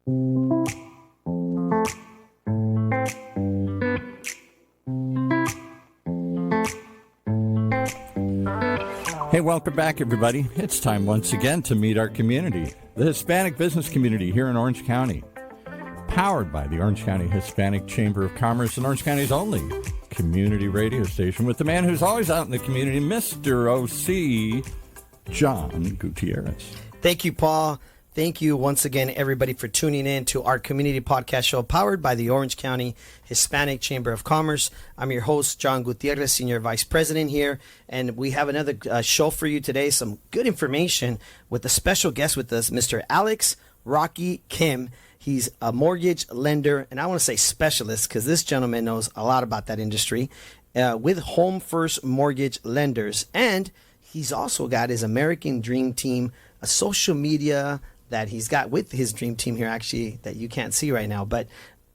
Hey, welcome back, everybody. It's time once again to meet our community, the Hispanic business community here in Orange County. Powered by the Orange County Hispanic Chamber of Commerce and Orange County's only community radio station with the man who's always out in the community, Mr. O.C., John Gutierrez. Thank you, Paul. Thank you once again, everybody, for tuning in to our community podcast show powered by the Orange County Hispanic Chamber of Commerce. I'm your host, John Gutierrez, Senior Vice President here, and we have another show for you today, some good information with a special guest with us, Mr. Alex Rocky Kim. He's a mortgage lender, and I want to say specialist because this gentleman knows a lot about that industry, with HomeFirst Mortgage Lenders. And he's also got his American Dream Team, a social media that he's got with his Dream Team here, actually, that you can't see right now. But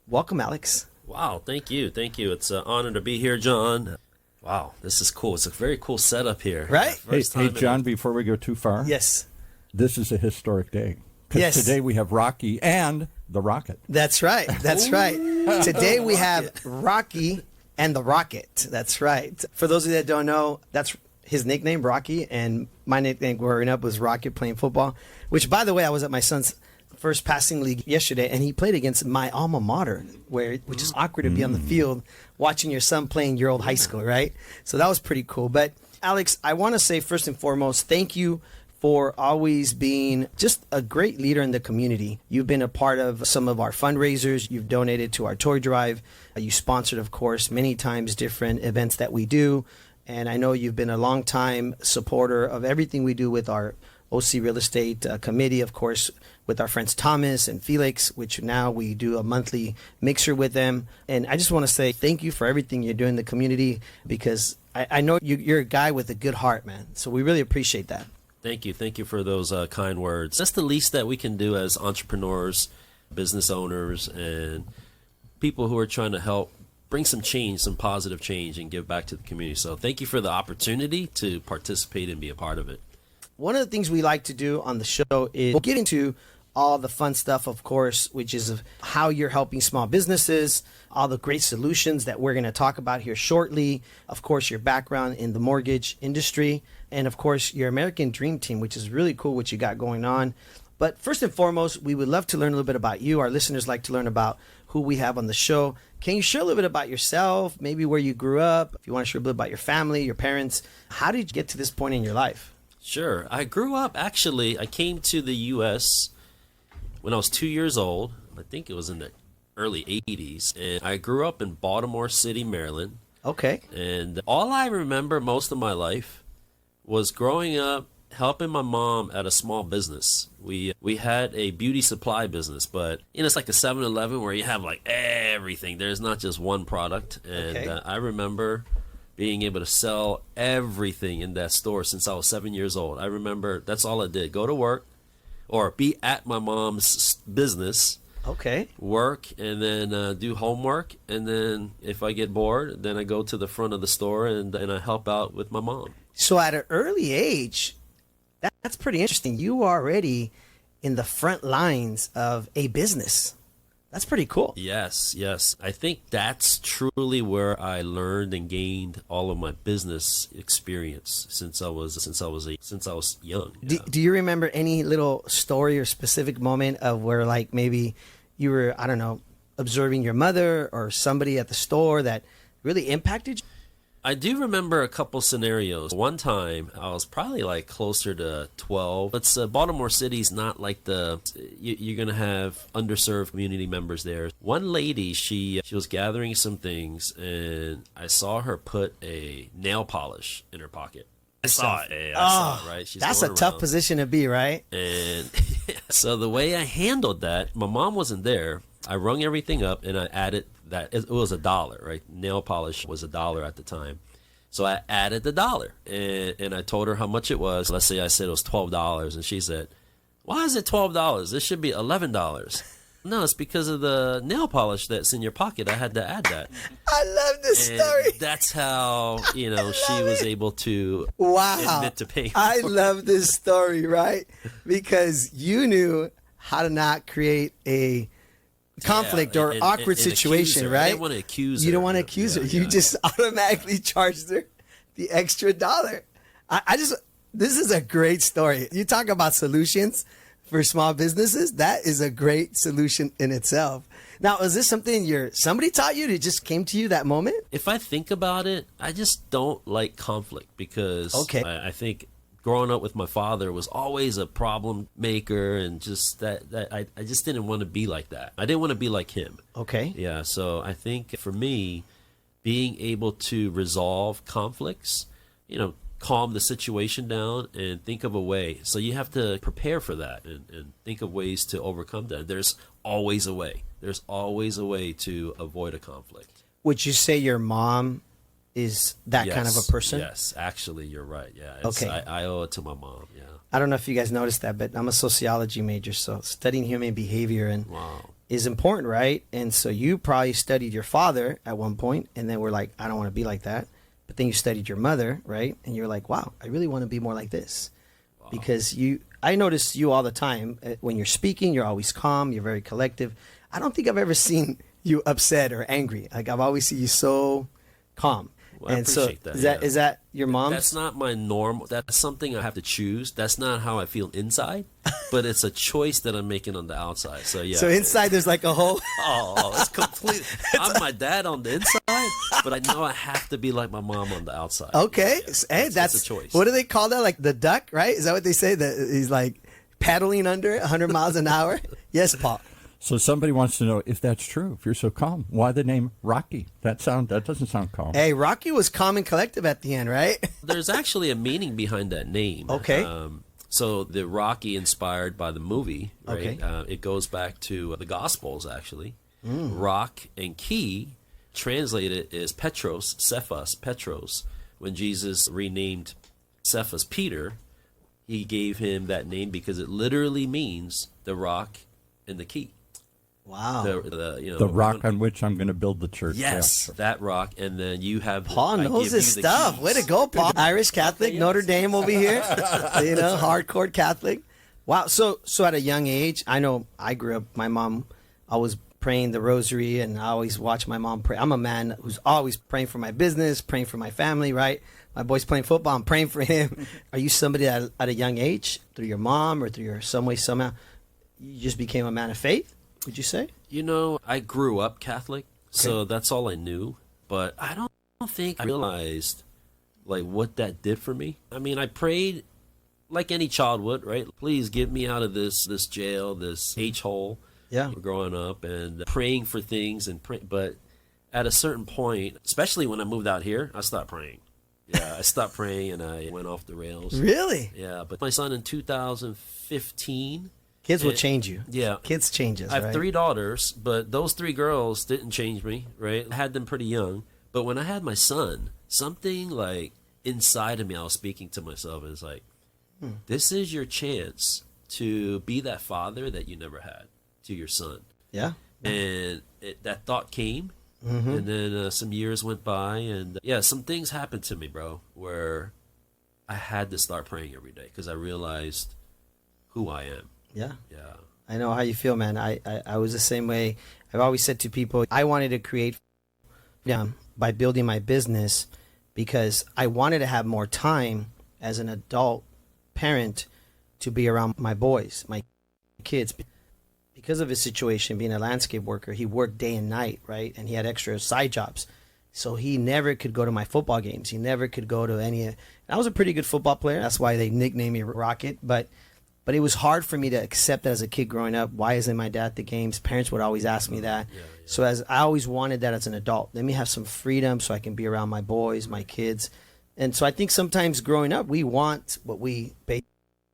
welcome, Alex. Wow, thank you. Thank you. It's an honor to be here, John. Wow, this is cool. It's a very cool setup here. Right? Hey, John, before we go too far. Yes. This is a historic day. Because Yes. today we have Rocky and the Rocket. That's right. That's right. Today we have Rocky and the Rocket. That's right. For those of you that don't know, that's his nickname, Rocky, and my nickname growing up was Rocket playing football, which, by the way, I was at my son's first passing league yesterday, and he played against my alma mater, which is awkward to be on the field watching your son playing your old high school, right? So that was pretty cool. But, Alex, I want to say first and foremost, thank you for always being just a great leader in the community. You've been a part of some of our fundraisers. You've donated to our toy drive. You sponsored, of course, many times different events that we do. And I know you've been a long-time supporter of everything we do with our OC Real Estate Committee, of course, with our friends Thomas and Felix, which now we do a monthly mixer with them. And I just want to say thank you for everything you're doing in the community, because I know you're a guy with a good heart, man. So we really appreciate that. Thank you. Thank you for those kind words. That's the least that we can do as entrepreneurs, business owners, and people who are trying to help bring some change, some positive change, and give back to the community. So thank you for the opportunity to participate and be a part of it. One of the things we like to do on the show is we'll get into all the fun stuff, of course, which is of how you're helping small businesses, all the great solutions that we're going to talk about here shortly, of course, your background in the mortgage industry, and of course, your American Dream Team, which is really cool what you got going on. But first and foremost, we would love to learn a little bit about you. Our listeners like to learn about who we have on the show. Can you share a little bit about yourself, maybe where you grew up, if you want to share a bit about your family, your parents? How did you get to this point in your life? Sure. I grew up, actually, I came to the U.S. when I was 2 years old. I think it was in the early 80s. And I grew up in Baltimore City, Maryland. Okay. And all I remember most of my life was growing up helping my mom at a small business. We had a beauty supply business, but it's like a 7-Eleven where you have like everything. There's not just one product. And Okay. I remember being able to sell everything in that store since I was 7 years old. I remember that's all I did. Go to work or be at my mom's business, Okay. work, and then do homework. And then if I get bored, then I go to the front of the store and I help out with my mom. So at an early age, that's pretty interesting. You are already in the front lines of a business. That's pretty cool. Yes, yes. I think that's truly where I learned and gained all of my business experience since I was young. Yeah. Do you remember any little story or specific moment of where, like, maybe you were, I don't know, observing your mother or somebody at the store that really impacted you? I do remember a couple scenarios. One time, I was probably like closer to 12. It's Baltimore City's not like you're going to have underserved community members there. One lady, she was gathering some things, and I saw her put a nail polish in her pocket. I saw it. I saw it, right? She's That's a going tough around. position to be, right? And so the way I handled that, my mom wasn't there. I rung everything up and I added that. It was $1, right? Nail polish was $1 at the time. So I added the $1 and I told her how much it was. Let's say I said it was $12 and she said, "Why is it $12? This should be $11. No, it's because of the nail polish that's in your pocket. I had to add that. I love this And story. that's how, she was able to Wow. admit to paying. I love this story, right? Because you knew how to not create a conflict or awkward situation, right? You don't want to accuse her. You don't want to accuse her. You just automatically charged her the extra $1. This is a great story. You talk about solutions for small businesses. That is a great solution in itself. Now, is this something somebody taught you? It just came to you that moment? If I think about it, I just don't like conflict because I think growing up with my father was always a problem maker, and just that I just didn't want to be like that. I didn't want to be like him. Okay. Yeah, so I think for me, being able to resolve conflicts, calm the situation down and think of a way. So you have to prepare for that and think of ways to overcome that. There's always a way. There's always a way to avoid a conflict. Would you say your mom is that kind of a person? Yes, actually, you're right. Yeah. Okay. I owe it to my mom. Yeah. I don't know if you guys noticed that, but I'm a sociology major, so studying human behavior is important, right? And so you probably studied your father at one point, and then were like, I don't want to be like that. But then you studied your mother, right? And you're like, wow, I really want to be more like this. Wow. Because I notice you all the time. When you're speaking, you're always calm. You're very collective. I don't think I've ever seen you upset or angry. Like, I've always seen you so calm. Well, I appreciate that. Is that your mom's? That's not my norm. That's something I have to choose. That's not how I feel inside, but it's a choice that I'm making on the outside. So yeah. So inside there's like a whole. It's complete. I'm my dad on the inside, but I know I have to be like my mom on the outside. Okay, yeah. Hey, that's a choice. What do they call that? Like the duck, right? Is that what they say? That he's like paddling under 100 miles an hour. Yes, Paul. So somebody wants to know if that's true. If you're so calm, why the name Rocky? That doesn't sound calm. Hey, Rocky was calm and collective at the end, right? There's actually a meaning behind that name. Okay. So the Rocky inspired by the movie, right? Okay. It goes back to the Gospels, actually. Rock and key, translated is Petros, Cephas, Petros. When Jesus renamed Cephas Peter, he gave him that name because it literally means the rock and the key. Wow. The rock on which I'm going to build the church. Yes, that rock. And then you have... Paul knows his stuff. Keys. Way to go, Paul. Irish Catholic, Notre Dame over here. Hardcore Catholic. Wow. So at a young age, I know I grew up, my mom always praying the rosary, and I always watch my mom pray. I'm a man who's always praying for my business, praying for my family, right? My boy's playing football, I'm praying for him. Are you somebody that at a young age, through your mom or through your some way, somehow, you just became a man of faith, would you say? I grew up Catholic, so that's all I knew. But I don't think I realized like what that did for me. I mean, I prayed like any child would, right? Please get me out of this jail, this H-hole. Yeah. Growing up and praying for things but at a certain point, especially when I moved out here, I stopped praying. Yeah, I stopped praying and I went off the rails. Really? Yeah, but my son in 2015. Kids will change you. Yeah. Kids change us, I have right? 3 daughters, but those 3 girls didn't change me, right? I had them pretty young. But when I had my son, something like inside of me, I was speaking to myself, and it's like, this is your chance to be that father that you never had to your son. Yeah. And that thought came, and then some years went by, and some things happened to me, bro, where I had to start praying every day because I realized who I am. Yeah. Yeah. I know how you feel, man. I was the same way. I've always said to people, I wanted to create by building my business because I wanted to have more time as an adult parent to be around my boys, my kids. Because of his situation, being a landscape worker, he worked day and night, right? And he had extra side jobs. So he never could go to my football games. He never could go to any. I was a pretty good football player. That's why they nicknamed me Rocket. But it was hard for me to accept that as a kid growing up. Why isn't my dad at the games? Parents would always ask me that. Yeah. So I always wanted that as an adult. Let me have some freedom so I can be around my boys, my kids. And so I think sometimes growing up, we want what we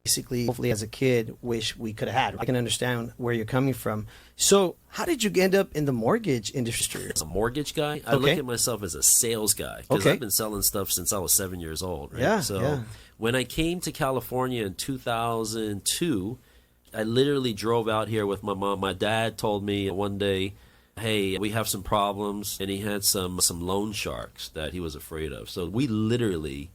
basically, hopefully as a kid, wish we could have had. I can understand where you're coming from. So how did you end up in the mortgage industry? As a mortgage guy, I look at myself as a sales guy because I've been selling stuff since I was 7 years old. Right? Yeah. When I came to California in 2002, I literally drove out here with my mom. My dad told me one day, hey, we have some problems, and he had some loan sharks that he was afraid of. So we literally,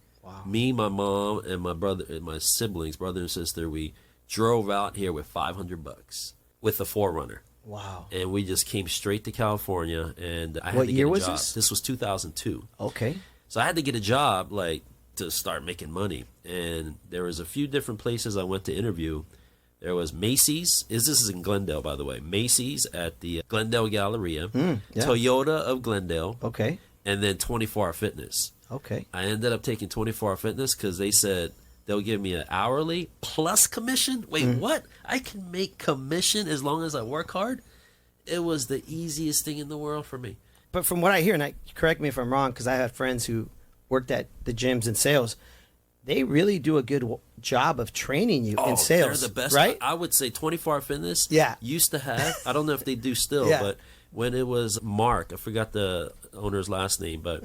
me, my mom, and my brother, and my siblings, brother and sister, we drove out here with $500 with the 4Runner. Wow. And we just came straight to California, and I had What to get year a was job. this? This was 2002. Okay. So I had to get a job, like, to start making money. And there was a few different places I went to interview. There was Macy's. This is in Glendale, by the way. Macy's at the Glendale Galleria. Yeah. Toyota of Glendale. Okay. And then 24 Hour Fitness. Okay. I ended up taking 24 Hour Fitness because they said they'll give me an hourly plus commission. Wait, what? I can make commission as long as I work hard? It was the easiest thing in the world for me. But from what I hear, and correct me if I'm wrong, because I have friends who worked at the gyms and sales, they really do a good job of training you in sales. They're the best. Right? I would say 24 Hour Fitness used to have, I don't know if they do still, but when it was Mark, I forgot the owner's last name, but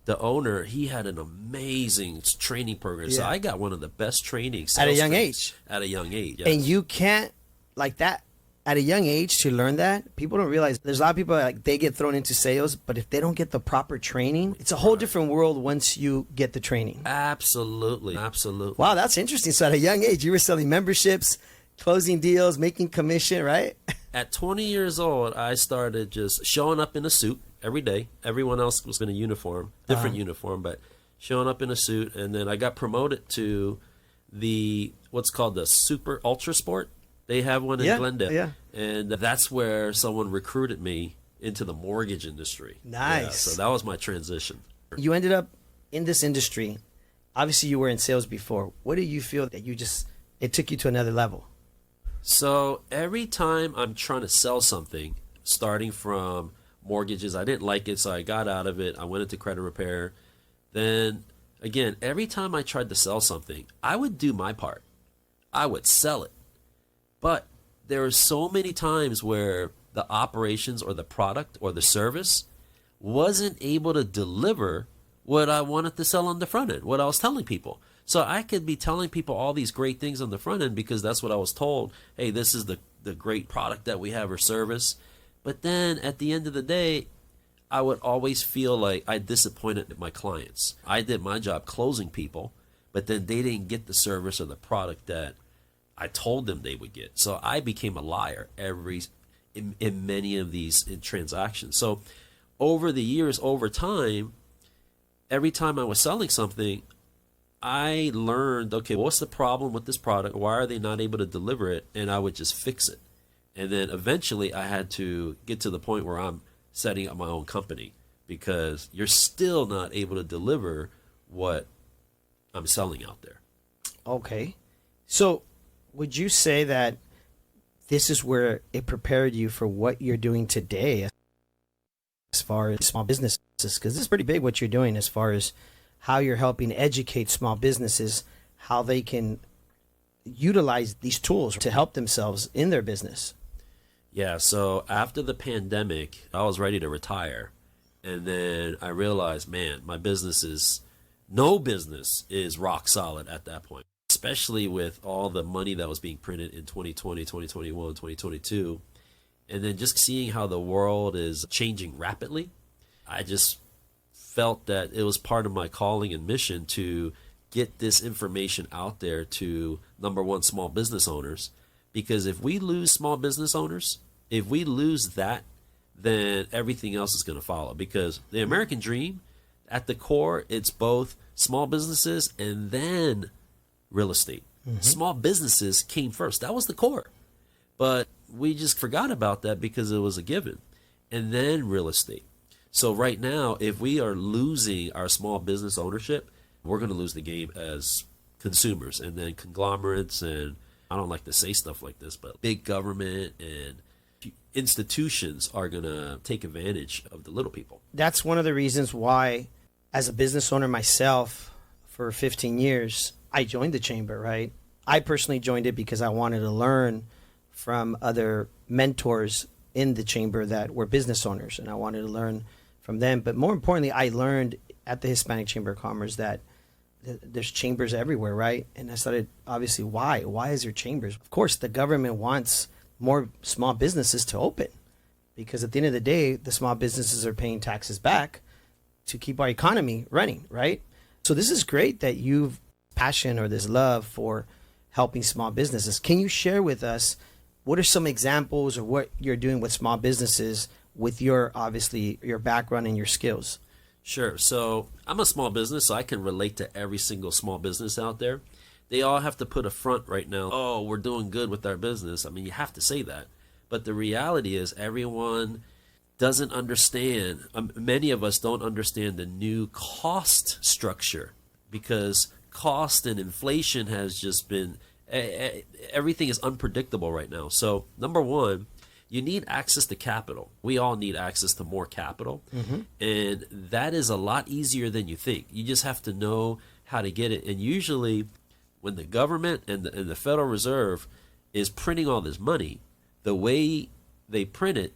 the owner, he had an amazing training program. So I got one of the best trainings. At a young age. At a young age, yes. And you can't, like that, at a young age to learn that. People don't realize there's a lot of people like they get thrown into sales, but if they don't get the proper training, it's a whole different world once you get the training. Absolutely. Absolutely. Wow, that's interesting. So at a young age, you were selling memberships, closing deals, making commission, right? At 20 years old, I started just showing up in a suit every day. Everyone else was in a uniform, different uniform, but showing up in a suit. And then I got promoted to the what's called the Super Ultra Sport. They have one in Glendale. Yeah. And that's where someone recruited me into the mortgage industry. Nice. Yeah, so that was my transition. You ended up in this industry. Obviously, you were in sales before. What do you feel that it took you to another level? So every time I'm trying to sell something, starting from mortgages, I didn't like it, so I got out of it. I went into credit repair. Then, again, every time I tried to sell something, I would do my part. I would sell it. But there are so many times where the operations or the product or the service wasn't able to deliver what I wanted to sell on the front end, what I was telling people. So I could be telling people all these great things on the front end because that's what I was told. Hey, this is the great product that we have or service. But then at the end of the day, I would always feel like I disappointed my clients. I did my job closing people, but then they didn't get the service or the product that I told them they would get. So I became a liar in many of these transactions. So over the years, over time, every time I was selling something, I learned, okay, what's the problem with this product? Why are they not able to deliver it? And I would just fix it. And then eventually I had to get to the point where I'm setting up my own company because you're still not able to deliver what I'm selling out there. Okay. So would you say that this is where it prepared you for what you're doing today as far as small businesses? Because this is pretty big what you're doing as far as how you're helping educate small businesses, how they can utilize these tools to help themselves in their business. Yeah, so after the pandemic, I was ready to retire. And then I realized, man, no business is rock solid at that point, especially with all the money that was being printed in 2020, 2021, 2022. And then just seeing how the world is changing rapidly, I just felt that it was part of my calling and mission to get this information out there to, number one, small business owners. Because if we lose small business owners, if we lose that, then everything else is going to follow. Because the American dream, at the core, it's both small businesses and then real estate. Small businesses came first. That was the core. But we just forgot about that because it was a given. And then real estate. So right now, if we are losing our small business ownership, we're going to lose the game as consumers. And then conglomerates, and I don't like to say stuff like this, but big government and institutions are going to take advantage of the little people. That's one of the reasons why, as a business owner myself, for 15 years, I joined the chamber, right? I personally joined it because I wanted to learn from other mentors in the chamber that were business owners, and I wanted to learn from them. But more importantly, I learned at the Hispanic Chamber of Commerce that there's chambers everywhere, right? And I started, obviously, why? Why is there chambers? Of course, the government wants more small businesses to open because at the end of the day, the small businesses are paying taxes back to keep our economy running, right? So this is great that you've passion or this love for helping small businesses. Can you share with us what are some examples of what you're doing with small businesses with your, obviously, your background and your skills? Sure. So I'm a small business, so I can relate to every single small business out there. They all have to put a front right now. Oh, we're doing good with our business. I mean, you have to say that. But the reality is everyone doesn't understand. Many of us don't understand the new cost structure, because cost and inflation has just been, everything is unpredictable right now. So number one, you need access to capital. We all need access to more capital. And that is a lot easier than you think. You just have to know how to get it. And usually when the government and the Federal Reserve is printing all this money, the way they print it,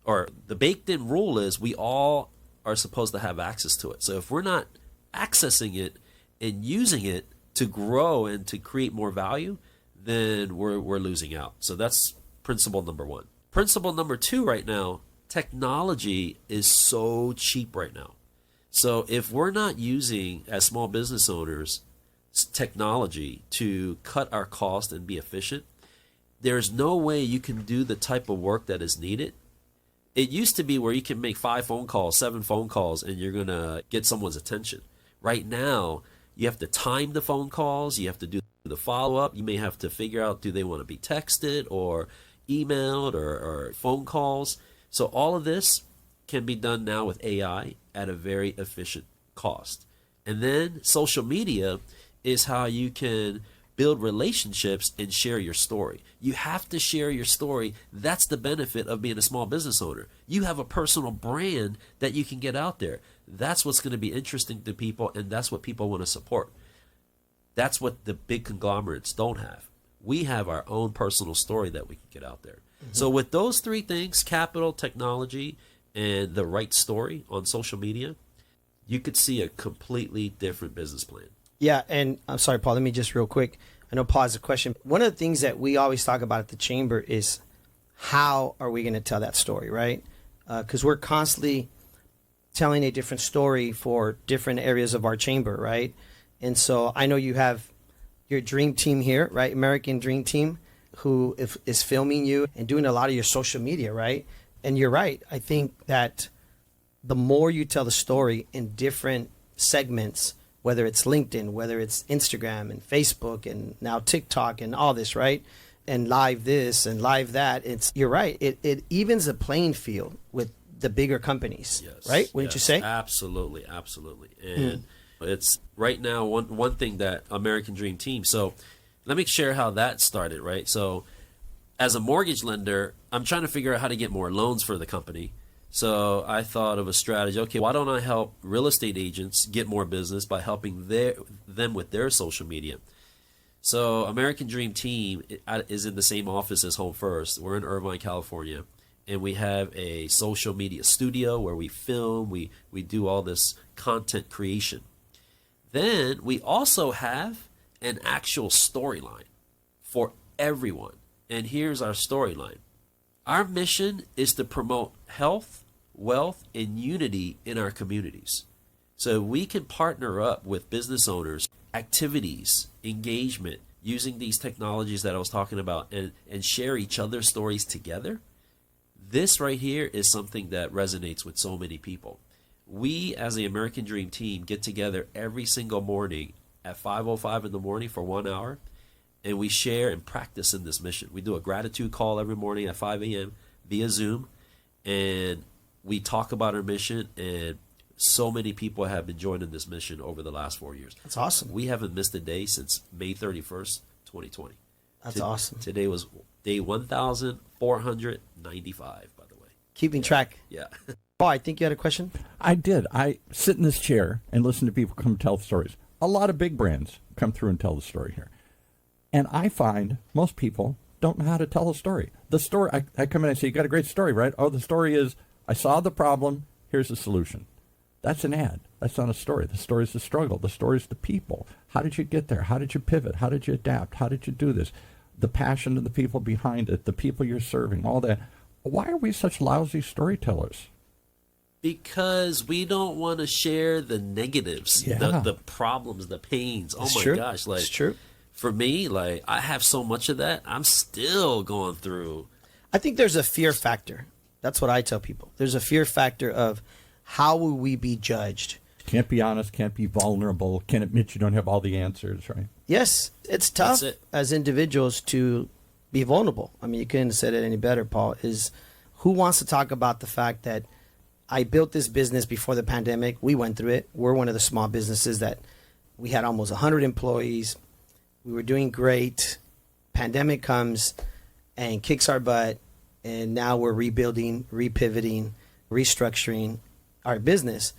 or the baked in rule is, we all are supposed to have access to it. So if we're not accessing it and using it to grow and to create more value, then we're losing out. So that's principle number one. Principle number two right now, technology is so cheap right now. So if we're not using, as small business owners, technology to cut our cost and be efficient, there's no way you can do the type of work that is needed. It used to be where you can make 5 phone calls, 7 phone calls, and you're going to get someone's attention. Right now, you have to time the phone calls. You have to do the follow-up. You may have to figure out, do they want to be texted or emailed or phone calls? So all of this can be done now with AI at a very efficient cost. And then social media is how you can build relationships and share your story. You have to share your story. That's the benefit of being a small business owner. You have a personal brand that you can get out there. That's what's going to be interesting to people, and that's what people want to support. That's what the big conglomerates don't have. We have our own personal story that we can get out there. So with those 3 things, capital, technology, and the right story on social media, you could see a completely different business plan. Yeah, and I'm sorry, Paul, let me just real quick. I know Paul has a question. One of the things that we always talk about at the Chamber is how are we going to tell that story, right? Because we're constantly telling a different story for different areas of our Chamber, right? And so I know you have your dream team here, right? American Dream Team, who is filming you and doing a lot of your social media, right? And you're right. I think that the more you tell the story in different segments, whether it's LinkedIn, whether it's Instagram and Facebook and now TikTok and all this, right? And live this and live that. You're right. It evens the playing field with the bigger companies, yes, right? Wouldn't you say? Absolutely, absolutely. And it's right now one thing that American Dream Team. So let me share how that started, right? So as a mortgage lender, I'm trying to figure out how to get more loans for the company. So I thought of a strategy. Okay, why don't I help real estate agents get more business by helping them with their social media? So American Dream Team is in the same office as HomeFirst. We're in Irvine, California, and we have a social media studio where we film, we do all this content creation. Then we also have an actual storyline for everyone. And here's our storyline. Our mission is to promote health, wealth, and unity in our communities. So we can partner up with business owners, activities, engagement, using these technologies that I was talking about, and share each other's stories together. This right here is something that resonates with so many people. We, as the American Dream Team, get together every single morning at 5:05 in the morning for 1 hour, and we share and practice in this mission. We do a gratitude call every morning at 5 a.m. via Zoom, and we talk about our mission, and so many people have been joining this mission over the last 4 years. That's awesome. We haven't missed a day since May 31st, 2020. That's awesome. Today was day 1,495, by the way. Keeping track. Yeah. Paul, I think you had a question? I did. I sit in this chair and listen to people come tell stories. A lot of big brands come through and tell the story here. And I find most people don't know how to tell a story. The story, I come in and say, you got a great story, right? Oh, the story is, I saw the problem, here's the solution. That's an ad. That's not a story. The story is the struggle. The story is the people. How did you get there? How did you pivot? How did you adapt? How did you do this? The passion of the people behind it, the people you're serving, all that. Why are we such lousy storytellers? Because we don't want to share the negatives, Yeah. the problems, the pains. Oh It's my true. gosh. It's true. for me, like, I have so much of that. I'm still going through. I think there's a fear factor. That's what I tell people. There's a fear factor of how will we be judged? Can't be honest, can't be vulnerable, can't admit you don't have all the answers, right? Yes, it's tough as individuals to be vulnerable. I mean, you couldn't have said it any better, Paul, is who wants to talk about the fact that I built this business before the pandemic. We went through it. We're one of the small businesses that we had almost 100 employees. We were doing great. Pandemic comes and kicks our butt. And now we're rebuilding, repivoting, restructuring our business.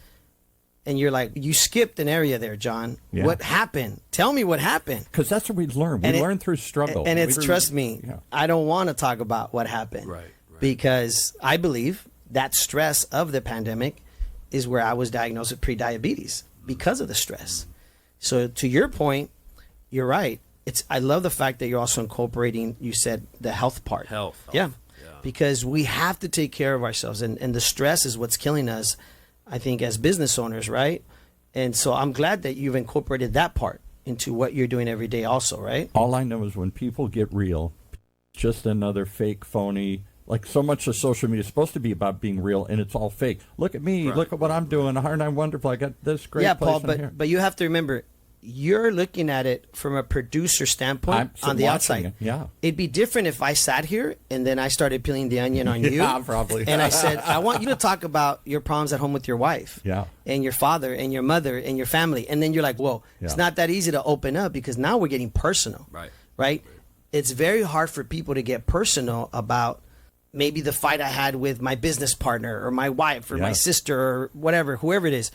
And you're like, you skipped an area there, John. Yeah. What happened? Tell me what happened. Because that's what we learn. We learn through struggle. And it's, trust me, I don't want to talk about what happened. Right. Because I believe that stress of the pandemic is where I was diagnosed with prediabetes because of the stress. So to your point, you're right. I love the fact that you're also incorporating, you said, the health part. Health. Yeah. Because we have to take care of ourselves. And the stress is what's killing us, I think, as business owners, right? And so I'm glad that you've incorporated that part into what you're doing every day also, right? All I know is when people get real, just another fake, phony, like so much of social media is supposed to be about being real, and it's all fake. Look at me. Right. Look at what I'm doing. Aren't I wonderful? I got this great place Paul, here. but you have to remember, you're looking at it from a producer standpoint on the outside. Yeah. It'd be different if I sat here and then I started peeling the onion on you. Yeah, probably. And I said, I want you to talk about your problems at home with your wife. Yeah. And your father and your mother and your family. And then you're like, whoa, it's not that easy to open up because now we're getting personal. Right? It's very hard for people to get personal about maybe the fight I had with my business partner or my wife or my sister or whatever, whoever it is.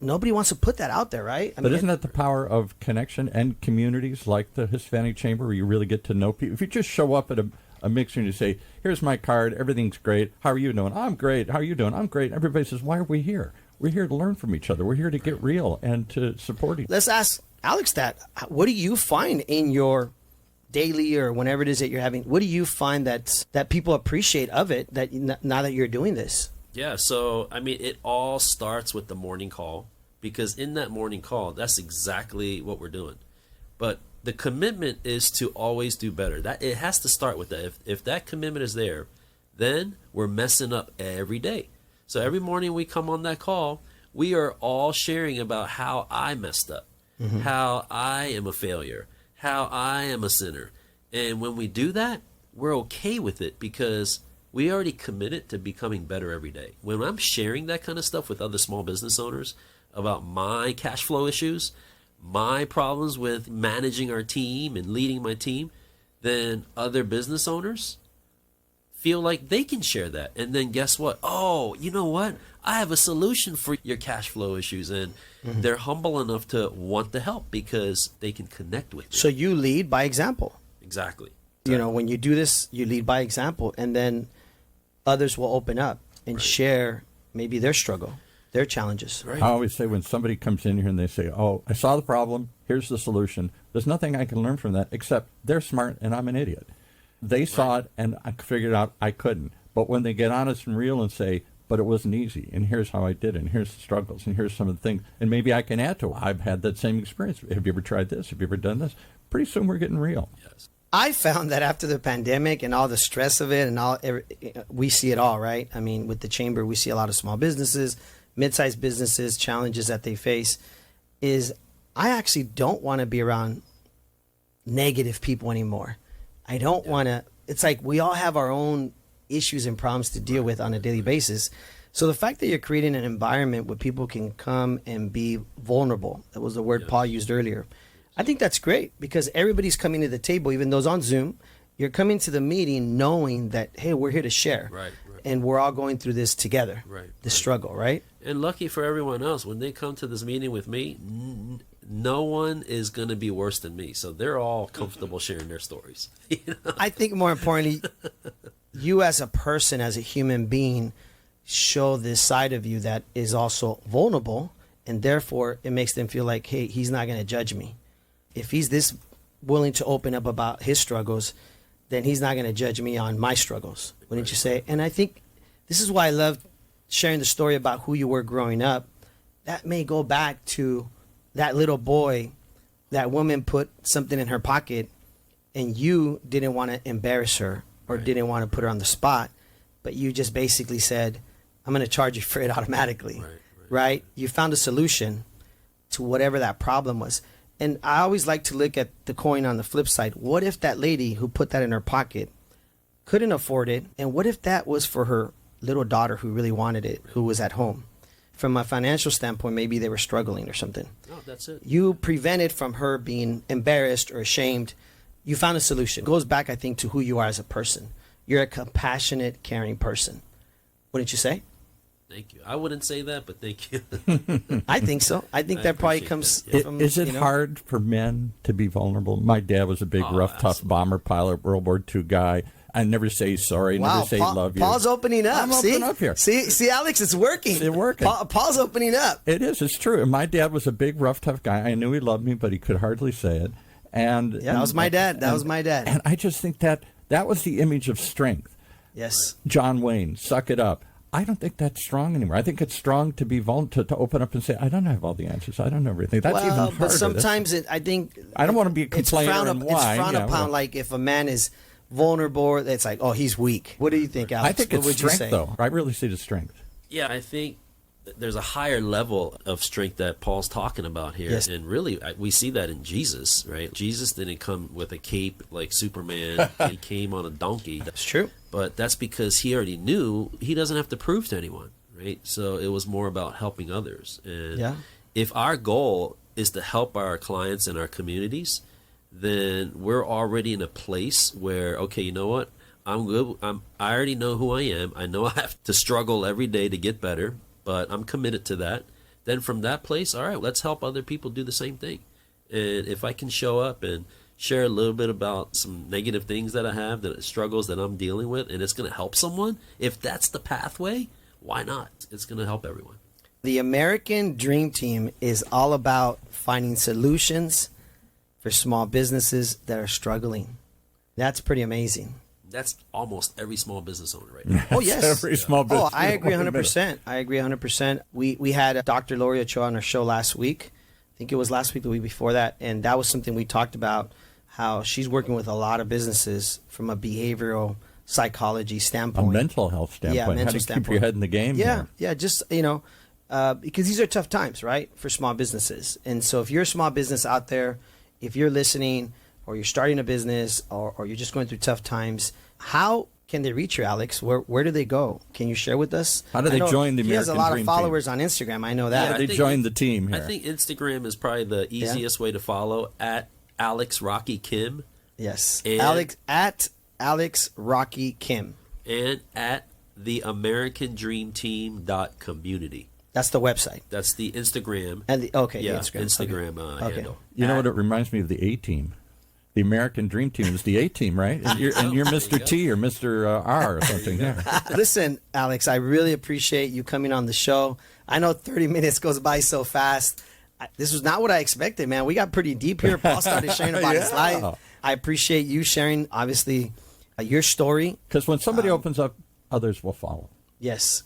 Nobody wants to put that out there, right? But isn't that the power of connection and communities like the Hispanic Chamber where you really get to know people? If you just show up at a mixer and you say, here's my card, everything's great, how are you doing? I'm great, how are you doing? I'm great. Everybody says, why are we here? We're here to learn from each other. We're here to get real and to support each other. Let's ask Alex that. What do you find in your daily or whenever it is that you're having, what do you find that people appreciate of it that now that you're doing this? Yeah, so, I mean, it all starts with the morning call. Because in that morning call, that's exactly what we're doing. But the commitment is to always do better. That it has to start with that. If that commitment is there, then we're messing up every day. So every morning we come on that call, we are all sharing about how I messed up, how I am a failure, how I am a sinner. And when we do that, we're okay with it because we already committed to becoming better every day. When I'm sharing that kind of stuff with other small business owners, about my cash flow issues, my problems with managing our team and leading my team, then other business owners feel like they can share that. And then guess what? Oh, you know what? I have a solution for your cash flow issues. And they're humble enough to want to help because they can connect with you. So you lead by example. Exactly. You know, when you do this, you lead by example. And then others will open up and share maybe their struggle, their challenges. Right. I always say when somebody comes in here and they say, oh, I saw the problem, here's the solution, there's nothing I can learn from that except they're smart and I'm an idiot. They saw it and I figured out I couldn't. But when they get honest and real and say, but it wasn't easy, and here's how I did it, and here's the struggles, and here's some of the things, and maybe I can add to it. I've had that same experience. Have you ever tried this? Have you ever done this? Pretty soon we're getting real. Yes. I found that after the pandemic and all the stress of it and we see it all, right? I mean, with the chamber, we see a lot of small businesses, mid-sized businesses, challenges that they face, is I actually don't want to be around negative people anymore. I don't want to, it's like we all have our own issues and problems to deal with on a daily basis. So the fact that you're creating an environment where people can come and be vulnerable, that was the word Paul used earlier, I think that's great because everybody's coming to the table, even those on Zoom. You're coming to the meeting knowing that, hey, we're here to share. Right. And we're all going through this together, the struggle, right? And lucky for everyone else, when they come to this meeting with me, no one is going to be worse than me. So they're all comfortable sharing their stories. You know? I think more importantly, you as a person, as a human being, show this side of you that is also vulnerable. And therefore, it makes them feel like, hey, he's not going to judge me. If he's this willing to open up about his struggles, then he's not going to judge me on my struggles, wouldn't you say? And I think this is why I love sharing the story about who you were growing up. That may go back to that little boy that woman put something in her pocket and you didn't want to embarrass her or didn't want to put her on the spot, but you just basically said, I'm going to charge you for it automatically, right? You found a solution to whatever that problem was. And I always like to look at the coin on the flip side. What if that lady who put that in her pocket couldn't afford it? And what if that was for her little daughter who really wanted it, who was at home? From a financial standpoint, maybe they were struggling or something. Oh, that's it. You prevented from her being embarrassed or ashamed. You found a solution. It goes back, I think, to who you are as a person. You're a compassionate, caring person. Wouldn't you say? Thank you. I wouldn't say that, but thank you. I think so. I think that probably comes from... Is it hard for men to be vulnerable? My dad was a big, rough, tough bomber pilot, World War II guy. I never say sorry, never say love you. Paul's opening up. I'm opening up here. See, Alex, it's working. It's working. Paul's opening up. It is. It's true. And my dad was a big, rough, tough guy. I knew he loved me, but he could hardly say it. And that was my dad. That was my dad. And I just think that was the image of strength. Yes. John Wayne, suck it up. I don't think that's strong anymore. I think it's strong to be vulnerable, to open up and say, I don't have all the answers. I don't know everything. That's even harder. But sometimes I think... I don't want to be a complainer and whine. It's frowned upon, like if a man is vulnerable, it's like, oh, he's weak. What do you think, Alex? I think it's strength, though. I really see the strength. Yeah, I think there's a higher level of strength that Paul's talking about here. Yes. And really, we see that in Jesus, right? Jesus didn't come with a cape like Superman. He came on a donkey. That's true. But that's because he already knew he doesn't have to prove to anyone, right? So it was more about helping others. And if our goal is to help our clients and our communities, then we're already in a place where, okay, you know what? I'm good. I already know who I am. I know I have to struggle every day to get better, but I'm committed to that. Then from that place, all right, let's help other people do the same thing. And if I can show up and share a little bit about some negative things that I have, that struggles that I'm dealing with, and it's going to help someone, if that's the pathway, why not? It's going to help everyone. The American Dream Team is all about finding solutions for small businesses that are struggling. That's pretty amazing. That's almost every small business owner right now. Oh, yes. Every small business. Oh, I agree 100%. I agree 100%. We had Dr. Lori Ochoa on our show last week. I think it was last week, the week before that. And that was something we talked about, how she's working with a lot of businesses from a behavioral psychology standpoint. A mental health standpoint. Yeah, mental How to standpoint. keep your head in the game. Yeah, here. just, because these are tough times, right, for small businesses. And so if you're a small business out there, if you're listening or you're starting a business or you're just going through tough times, how can they reach you, Alex? Where do they go? Can you share with us? How do they join the American Dream Team? He has a lot of followers on Instagram. I know that. How do they join the team here? I think Instagram is probably the easiest way to follow, at Alex Rocky Kim. Yes. And Alex Rocky Kim. And at the AmericanDreamTeam.community. That's the website. That's the Instagram. And the Instagram okay. handle. You know what it reminds me of? The A-Team. The American Dream Team is the A-Team, right? And you're Mr. T or Mr. R or something. Yeah. Listen, Alex, I really appreciate you coming on the show. I know 30 minutes goes by so fast. This was not what I expected, man. We got pretty deep here. Paul started sharing about his life. I appreciate you sharing, obviously, your story. Because when somebody opens up, others will follow. Yes.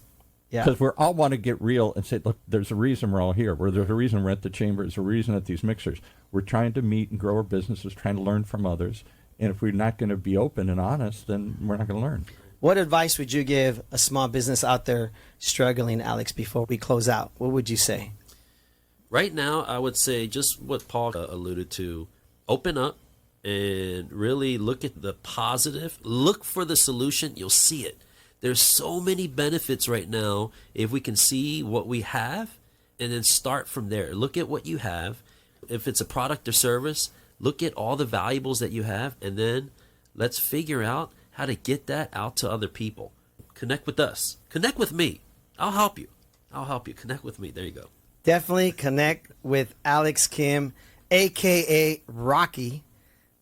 Yeah. Because we all want to get real and say, look, there's a reason we're all here. There's a reason we're at the chamber. There's a reason at these mixers. We're trying to meet and grow our businesses, trying to learn from others. And if we're not going to be open and honest, then we're not going to learn. What advice would you give a small business out there struggling, Alex, before we close out? What would you say? Right now, I would say just what Paul alluded to. Open up and really look at the positive. Look for the solution. You'll see it. There's so many benefits right now if we can see what we have and then start from there. Look at what you have. If it's a product or service, look at all the valuables that you have, and then let's figure out how to get that out to other people. Connect with us. Connect with me. I'll help you. Connect with me. There you go. Definitely connect with Alex Kim, a.k.a. Rocky,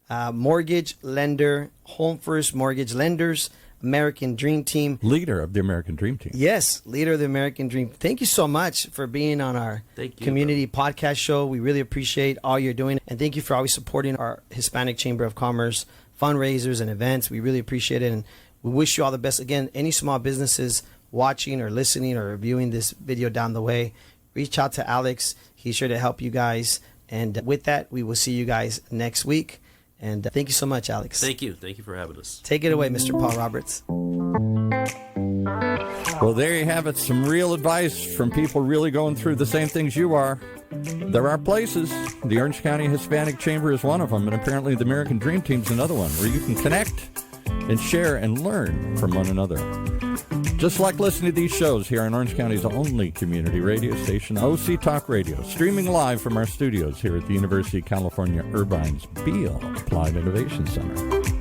mortgage lender, HomeFirst Mortgage Lenders, American Dream Team. Leader of the American Dream Team. Yes, leader of the American Dream. Thank you so much for being on our community podcast show. We really appreciate all you're doing. And thank you for always supporting our Hispanic Chamber of Commerce fundraisers and events. We really appreciate it. And we wish you all the best. Again, any small businesses watching or listening or reviewing this video down the way, reach out to Alex. He's sure to help you guys And with that, we will see you guys next week. And thank you so much, Alex. Thank you. Thank you for having us. Take it away, Mr. Paul Roberts. Well, there you have it. Some real advice from people really going through the same things you are. There are places. The Orange County Hispanic Chamber is one of them, and apparently the American Dream Team is another one, where you can connect and share and learn from one another. Just like listening to these shows here on Orange County's only community radio station, OC Talk Radio, streaming live from our studios here at the University of California Irvine's Beale Applied Innovation Center.